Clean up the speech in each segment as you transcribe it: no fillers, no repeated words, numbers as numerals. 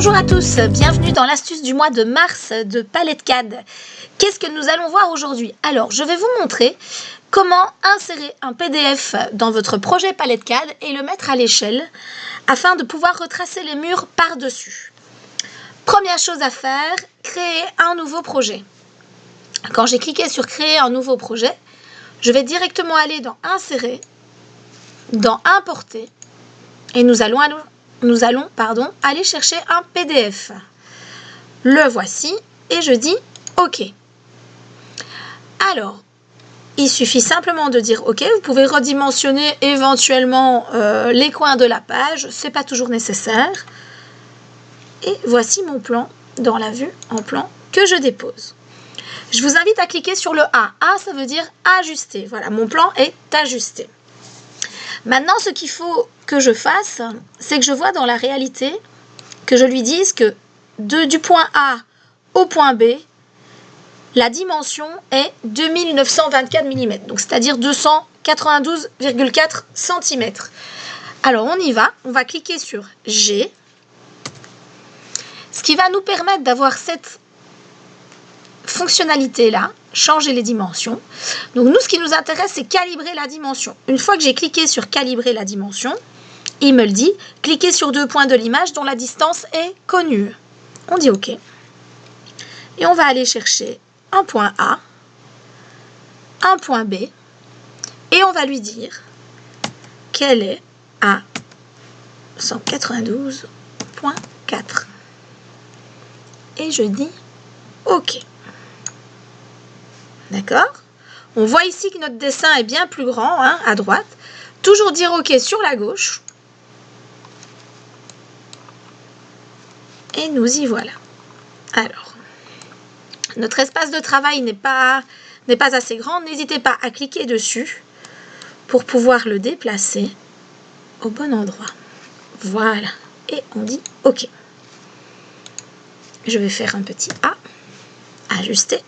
Bonjour à tous, bienvenue dans l'astuce du mois de mars de Palette CAD. Qu'est-ce que nous allons voir aujourd'hui? Alors, je vais vous montrer comment insérer un PDF dans votre projet Palette CAD et le mettre à l'échelle afin de pouvoir retracer les murs par-dessus. Première chose à faire, créer un nouveau projet. Quand j'ai cliqué sur créer un nouveau projet, je vais directement aller dans Insérer, dans Importer et nous allons aller chercher un PDF. Le voici et je dis OK. Alors, il suffit simplement de dire OK. Vous pouvez redimensionner éventuellement les coins de la page. Ce n'est pas toujours nécessaire. Et voici mon plan dans la vue en plan que je dépose. Je vous invite à cliquer sur le A. A, ça veut dire ajuster. Voilà, mon plan est ajusté. Maintenant, ce qu'il faut que je fasse, c'est que je vois dans la réalité, que je lui dise que du point A au point B, la dimension est 2924 mm, donc c'est-à-dire 292,4 cm. Alors, on y va. On va cliquer sur G, ce qui va nous permettre d'avoir cette fonctionnalité-là, changer les dimensions. Donc nous, ce qui nous intéresse, c'est calibrer la dimension. Une fois que j'ai cliqué sur calibrer la dimension, il me le dit, cliquez sur deux points de l'image dont la distance est connue. On dit OK. Et on va aller chercher un point A, un point B, et on va lui dire qu'elle est à 192,4. Et je dis OK. D'accord? On voit ici que notre dessin est bien plus grand, hein, à droite. Toujours dire OK sur la gauche. Et nous y voilà. Alors, notre espace de travail n'est pas assez grand. N'hésitez pas à cliquer dessus pour pouvoir le déplacer au bon endroit. Voilà. Et on dit OK. Je vais faire un petit A. Ajuster.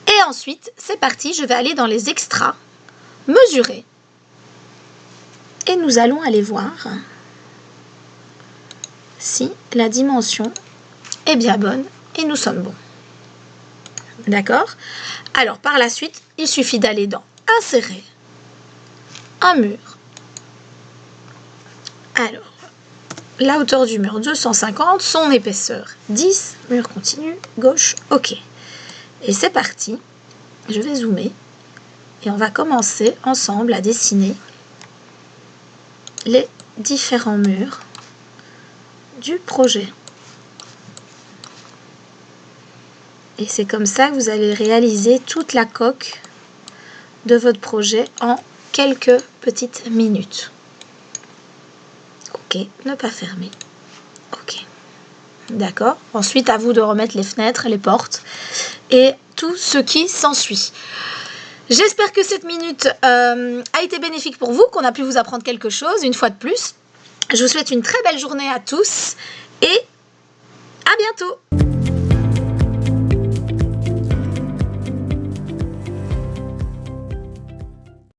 Et ensuite, c'est parti, je vais aller dans les extras, mesurer. Et nous allons aller voir si la dimension est bien bonne et nous sommes bons. D'accord? Alors, par la suite, il suffit d'aller dans Insérer, un mur. Alors, la hauteur du mur 250, son épaisseur 10, mur continu, gauche, OK. Et c'est parti, je vais zoomer et on va commencer ensemble à dessiner les différents murs du projet. Et c'est comme ça que vous allez réaliser toute la coque de votre projet en quelques petites minutes. OK, ne pas fermer. OK. D'accord. Ensuite, à vous de remettre les fenêtres, les portes et tout ce qui s'ensuit. J'espère que cette minute a été bénéfique pour vous, qu'on a pu vous apprendre quelque chose une fois de plus. Je vous souhaite une très belle journée à tous et à bientôt.